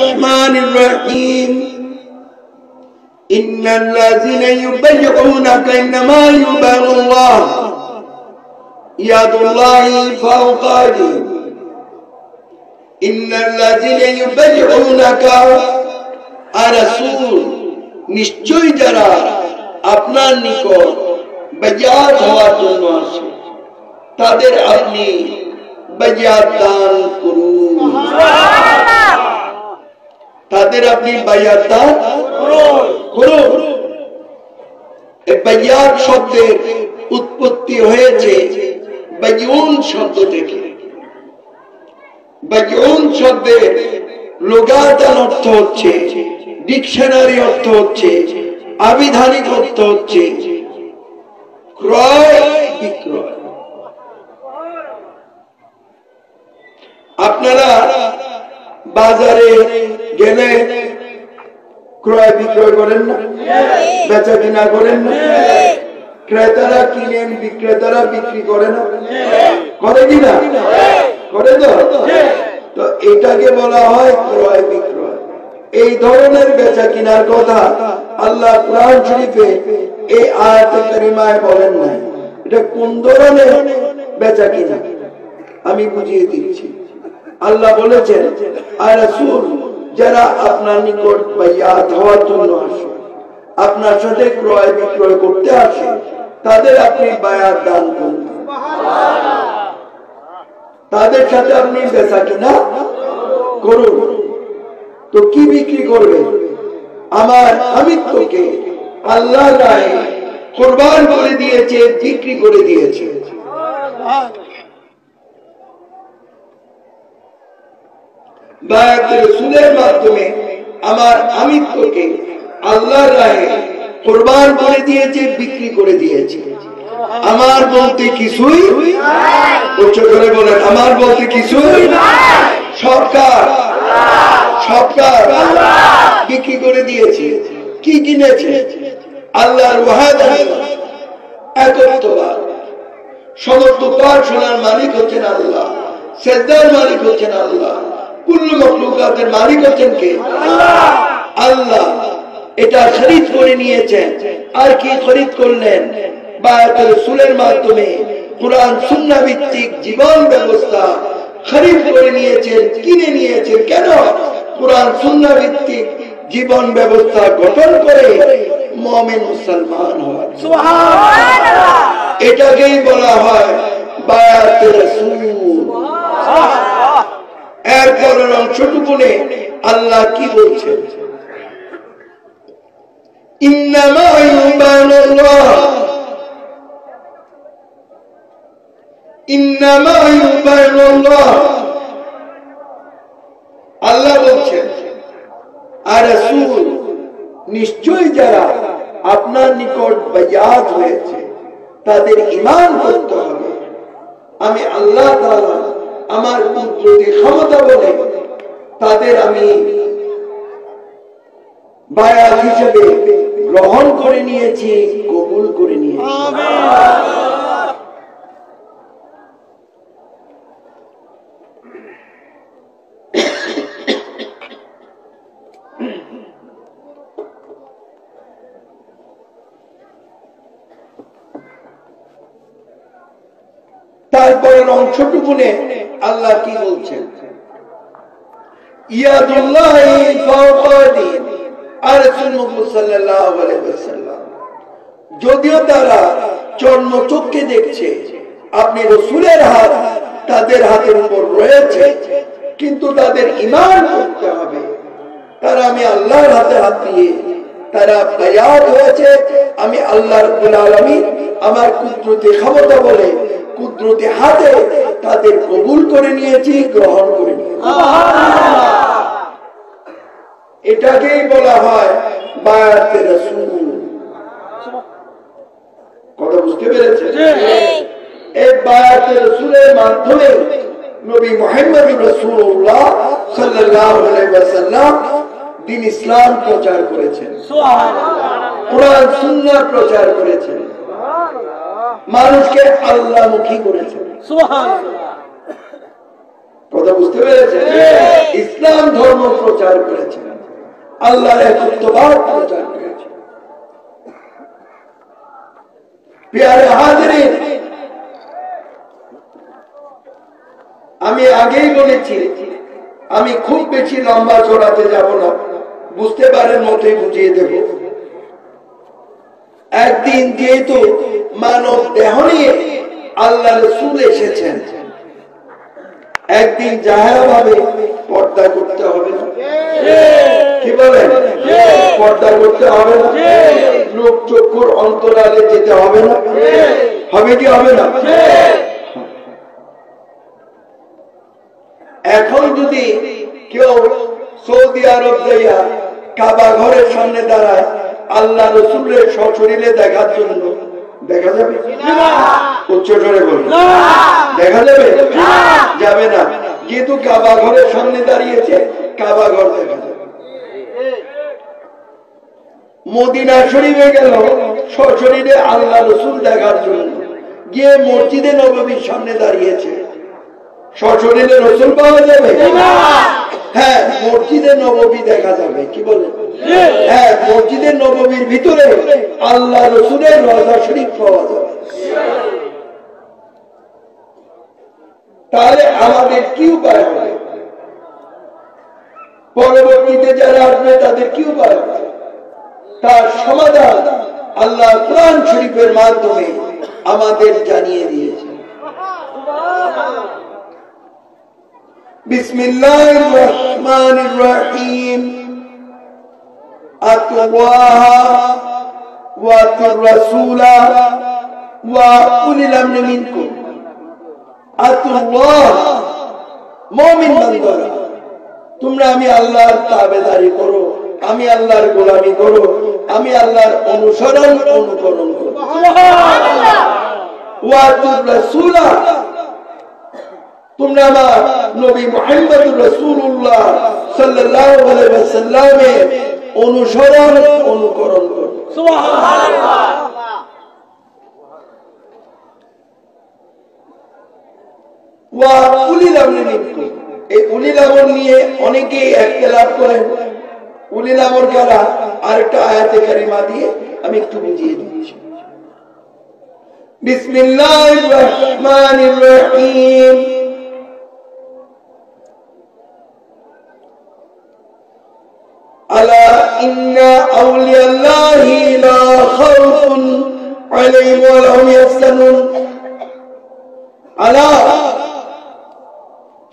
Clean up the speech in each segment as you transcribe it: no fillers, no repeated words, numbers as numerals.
الرحمن الرحيم إن الذين يبايعونك إنما يبايعون الله يد الله فوق أيديهم إن الذين يبايعونك الرسول নিশ্চয়ই যারা আপনার নিকট বেয়াত হওয়ার জন্য আসে তাদের আপনি বেয়াত দান করুন তাদের আপনি বেয়াত দান করুন এই বেয়াত শব্দের উৎপত্তি হয়েছে বাইউন শব্দ থেকে বাইউন শব্দের লুগাতান অর্থ হচ্ছে ডিকশনারি অর্থ হচ্ছে আবিধানিক অর্থ হচ্ছে ক্রয় বিক্রয় আপনারা বাজারে গেলে ক্রয় বিক্রয় করেন না বেচা কিনা করেন না ক্রেতারা কিনেন বিক্রেতারা বিক্রি করে না করে কিনা করে তো এটাকে বলা হয় ক্রয় বিক্রয় এই ধরনের বেচা কিনার কথা আল্লাহ কোরআন শরীফে এই আয়াতে কারিমায় বলেন নাই এটা কোন ধরনের বেচা কিনা আমি বুঝিয়ে দিচ্ছি আল্লাহ বলেছেন আর রাসূল যারা আপনার নিকট বাইয়াত হওয়ার জন্য আসে আপনার সাথে ক্রয় বিক্রয় করতে আসে তাদের আপনি বায়াত দান করুন তাদের সাথে আপনি বেচা কিনা করুন তো কি বিক্রি করবে আমার আমিত্বকে আল্লাহ রায়ে কুরবান করে দিয়েছে বিক্রি করে দিয়েছে বায়াতের রাসূলের মাধ্যমে আমার আমিত্বকে আল্লাহর রাহে কুরবান করে দিয়েছে বিক্রি করে দিয়েছে আমার বলতে কিছুই নাই উচ্চ করে বলেন আমার বলতে কিছুই নাই সরকার বিক্রি করে দিয়েছে কি কিনেছে আল্লাহর ওয়াহদানিয়ত একত্ববাদ সমস্ত পার্শ্বনার মালিক হচ্ছেন আল্লাহ সেজদার মালিক হচ্ছেন আল্লাহ কুল্লু মখলুকাতের মালিক হচ্ছেন কে আল্লাহ এটা খরিদ করে নিয়েছেন আর কি খরিদ করলেন বায়াতুর রাসূলের মাধ্যমে কুরআন সুন্নাহ ভিত্তিক জীবন ব্যবস্থা খরিদ করে নিয়েছেন কিনে নিয়েছেন কেন কুরআন সুন্নাহ ভিত্তিক জীবন ব্যবস্থা গঠন করে মুমিন মুসলমান হওয়া সুবহানাল্লাহ এটাকেই বলা হয় বায়াতুর রাসূল সুবহানাল্লাহ এর পরের অংশটুকুনে আল্লাহ কি বলছেন ইন্নামা ইউবানুল্লাহ ইন্নামা ইউবানুল্লাহ আল্লাহ বলছেন আর রাসূল নিশ্চয়ই যারা আপনার নিকট বাইয়াত হয়েছে তাদের ঈমান করতে হবে আমি আল্লাহ তাআলা আমার কুদরতি ক্ষমতা বলে তাদের আমি বায়াত হিসেবে গ্রহণ করে নিয়েছি কবুল করে নিয়েছি তারপরের অংশটুকুনে আল্লাহ কি বলছেন ইয়াদুল্লাহি ফাওকা আইদিহিম আর রাসূলুল্লাহ সাল্লাল্লাহু আলাইহি ওয়াসাল্লাম যদিও তারা চর্মচক্ষে দেখছে আপনি রাসূলের হাত তাদের হাতের উপর রয়েছে কিন্তু তাদের ঈমান করতে হবে তারা আমি আল্লাহর হাতে হাত দিয়ে তারা বায়াত হয়েছে আমি আল্লাহ রাব্বুল আলামিন আমার কুদরতি ক্ষমতা বলে কুদরতি হাতে তাদের কবুল করে নিয়েছি গ্রহণ করে নিয়েছি সুবহানাল্লাহ এটাকেই বলা হয় বায়াতে রাসূল কথা বুঝতে পেরেছেন এই বায়াতে রাসূলের মাধ্যমে নবী মুহাম্মদ রাসূলুল্লাহ সাল্লাল্লাহু আলাইহি ওয়াসাল্লাম দ্বীন ইসলাম প্রচার করেছেন সুবহানাল্লাহ কুরআন সুন্নাহ প্রচার করেছেন মানুষকে আল্লাহমুখী করেছেন সুবহানাল্লাহ কথা বুঝতে পেরেছেন ইসলাম ধর্ম প্রচার প্রচার করেছেন, আল্লাহর একত্ববাদ প্রচার করেছেন। প্রিয় হাজিরিন, আমি আগেই বলেছি, আমি খুব বেশি লম্বা চড়াতে যাব না, বুঝতে পারেন মতোই বুঝিয়ে দেব। একদিন যেহেতু মানব দেহ নিয়ে আল্লাহ রাসূল এসেছেন, একদিন জাহেরা ভাবে পর্দা করতে হবে না? কি বলেন? পর্দা করতে হবে না? লোক চক্ষুর অন্তরালে যেতে হবে না? হবে কি হবে না? এখন যদি কেউ সৌদি আরব যাইয়া কাবা ঘরের সামনে দাঁড়ায় আল্লাহ রাসূলের সশরীরে দেখার জন্য, দেখা যাবে? উচ্চ স্বরে বলুন, দেখা যাবে? যাবে না। যেহেতু কাবা ঘরের সামনে দাঁড়িয়েছে, কাবা ঘর দেখা যাবে। মদিনা শরীফে গেল সশরীরে আল্লাহ রাসূল দেখার জন্য, গিয়ে মসজিদে নববীর সামনে দাঁড়িয়েছে, সশরীরে রাসূল পাওয়া যাবে? হ্যাঁ, মসজিদে নববী দেখা যাবে। কি বলে? হ্যাঁ, মসজিদে নববীর ভিতরে আল্লাহ রাসূলের রওজা শরীফ পাওয়া যাবে। তাহলে আমাদের কি উপায় হবে? পরবর্তীতে যারা আসবে তাদের কি উপায় হবে? তার সমাধান আল্লাহ কোরআন শরীফের মাধ্যমে আমাদের জানিয়ে দিয়েছে। বিসমিল্লাহির রহমানির রহিম। আতুল্লাহ ওয়া আতুর রাসূলা ওয়া উলিল আমরি মিনকুম। আতুল্লাহ, মুমিন বান্দারা, তোমরা আমি আল্লাহর তাবেদারি করো, আমি আল্লাহর গোলামি করো, আমি আল্লাহর অনুসরণ অনুকরণ করো। সুবহানাল্লাহ। ওয়া আতুর রাসূলা, তোমরা আমার নবী মুহাম্মদুর রাসূলুল্লাহ সাল্লাল্লাহু আলাইহি ওয়াসাল্লামের অনুসরণ অনুকরণ করো। সুবহানাল্লাহ। ওয়া উলিল আমরি মিনকুম, এই উলিল আমর নিয়ে অনেকেই ইখতিলাফ করেন। উলিল আমর কারা? আরেকটা আয়াতে কারিমা দিয়ে আমি একটু বুঝিয়ে দিচ্ছি। বিসমিল্লাহির রহমানির রহিম। আলা ইন্না আউলিয়াল্লাহি লা খাউফুন আলাইহিম ওয়া লা হুম ইয়াহজানুন। আলা,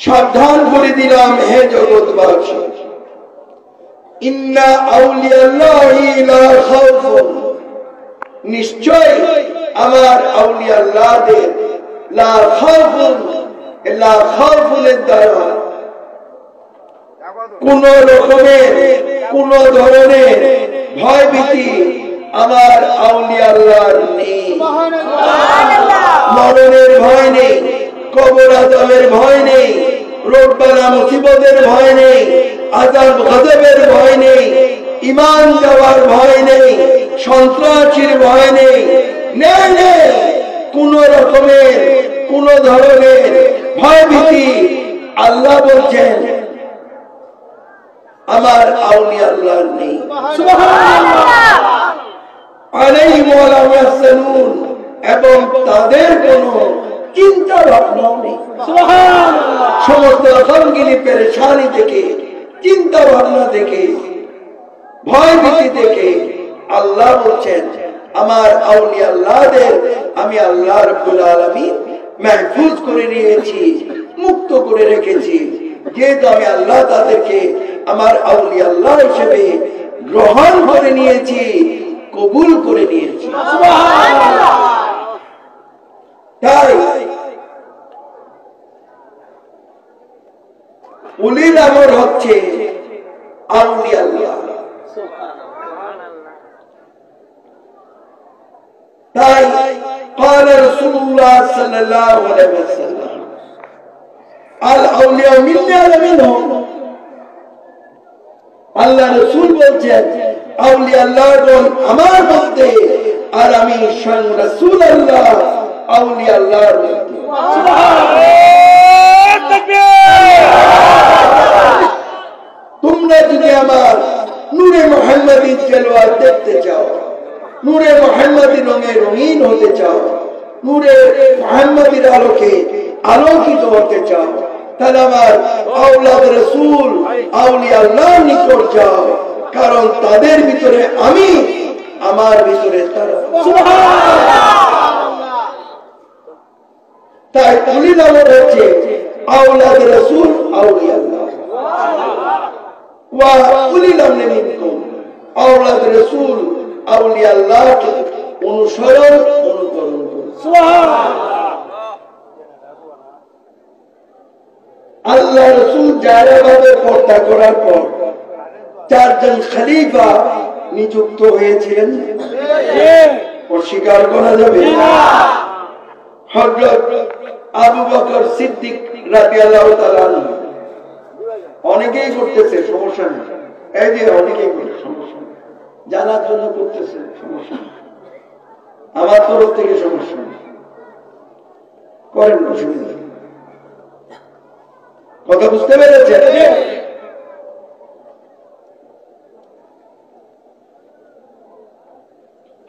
সাবধান করে দিলাম হে জগৎবাসী, ইন্না আউলিয়াল্লাহি লা খাউফুন, নিশ্চয় আমার আউলিয়াল্লাহদের, লা খাউফুন, লা খাউফুনের দ্বারা কোন রকমের কোন ধরনের ভয় ভীতি আমার আউলিয়াল্লাহর নেই। মরণের ভয় নেই, কবর আযাবের ভয় নেই, রোগ বালা মুসিবতের ভয় নেই, আযাব গজবের ভয় নেই, ঈমান যাওয়ার ভয় নেই, সন্ত্রাসীর ভয় নেই, নেই কোন রকমের কোন ধরনের ভয় ভীতি। আল্লাহ বলছেন আমার আউলিয়াল্লাহর নেই। সুবহানাল্লাহ। আলাইহিম ওয়া লা ইয়াহজানুন, এবং তাদের কোনো চিন্তা ভাবনাও নেই। সুবহানাল্লাহ। সমস্ত গমগিনি পেরেশানি থেকে, চিন্তা ভাবনা থেকে, ভয় ভীতি থেকে আল্লাহ বলছেন আমার আউলিয়াল্লাহদের আমি আল্লাহ রাব্বুল আলামিন মাহফুজ করে নিয়েছি, মুক্ত করে রেখেছি। যেহেতু আমি আল্লাহ তাদেরকে আমার আউলিয়াল্লাহ হিসেবে গ্রহণ করে নিয়েছি, কবুল করে নিয়েছি। সুবহানাল্লাহ। তাই উলিল আমর হচ্ছে আউলিয়াল্লাহ। তাই قال رسول الله صلى الله عليه وسلم الاولياء مني ولا منهم। আল্লাহ রাসূল বলছেন আউলিয়াল্লাহগণ আমার মধ্যে আর আমি স্বয়ং রাসূলুল্লাহ আউলিয়াল্লাহর মধ্যে। সুবহানাল্লাহ। তাকবীর। তোমরা আমার নূরে মুহাম্মাদি তেলাওয়াত দেখতে চাও, নূরে মুহাম্মাদি রঙে রঙিন হতে চাও, নূরে মুহাম্মাদির আলোকে আলোকিত হতে চাও, তাহলে আমার আওলাদ রাসূল আউলিয়া আল্লাহর নিকট যাও, কারণ তাদের ভিতরে আমি, আমার ভিতরে তারা। তাই উলিল আমর হচ্ছে আওলাদ রাসূল আউলিয়া আল্লাহ, ওয়া উলিল আমরি মিনকুম, আওলাদ রাসূল আউলিয়া আল্লাহকে অনুসরণ অনুকরণ করুন। সুবহানাল্লাহ। আল্লাহ রাসূল জায়গাভাবে পর্দা করার পর 4 জন খলিফা নিযুক্ত হয়েছিলেন, অস্বীকার করা যাবে না। হযরত আবু বকর সিদ্দিক রাদিয়াল্লাহু তাআলা আনহু, অনেকেই করতেছে, সমস্যা নেই, এই যে অনেকেই করতেছে, সমস্যা নেই, জানার জন্য করতেছে, সমস্যা নেই, আমার তরফ থেকে সমস্যা নেই, করেন, অসুবিধা নেই। কথা বুঝতে পেরেছেন?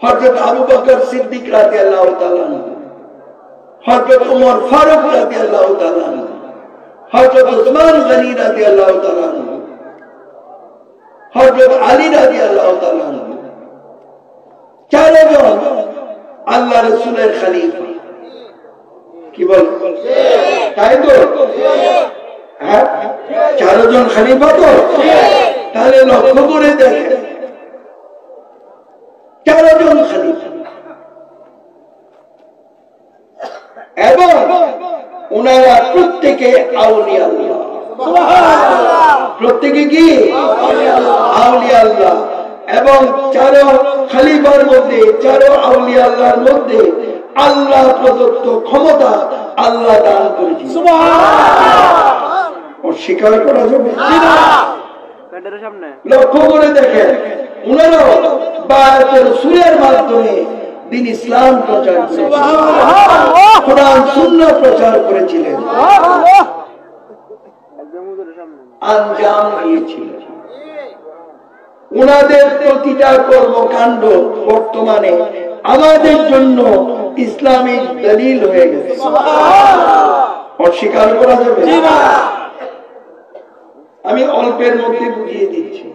হযরত আবু বকর সিদ্দিক রাদিয়াল্লাহু তাআলা আনহু, হযরত ওমর ফারুক রাদিয়াল্লাহু তাআলা আনহু, হযরত উসমান গনি রাদিয়াল্লাহু তাআলা আনহু, হযরত আলী রাদিয়াল্লাহু তাআলা আনহু, 4 জন আল্লাহ রাসূলের খলিফা। কি বল? তাই তো? হ্যাঁ, 4 জন খলিফা তো। তাহলে লক্ষ্য করে দেখেন, 4 জন খলিফা, এবং ওনারা প্রত্যেকে আউলিয়া আল্লাহ। প্রত্যেকে কি? আউলিয়া আল্লাহ। এবং 4 খলিফার মধ্যে, 4 আউলিয়া আল্লাহর মধ্যে আল্লাহ প্রদত্ত ক্ষমতা আল্লাহ দান করেছেন। অস্বীকার করা যাবে না। লক্ষ্য করে দেখেন, ওনারা বায়াতুর রাসূলের মাধ্যমে দিন ইসলাম প্রচার করেছিলেন, কোরআন সুন্নাহ প্রচার করেছিলেন, আঞ্জাম দিয়েছিলেন। ওনাদের প্রতিটা কর্মকাণ্ড বর্তমানে আমাদের জন্য ইসলামিক দলিল হয়ে গেছে, অস্বীকার করা যাবে না। আমি অল্পের মধ্যে বুঝিয়ে দিচ্ছি।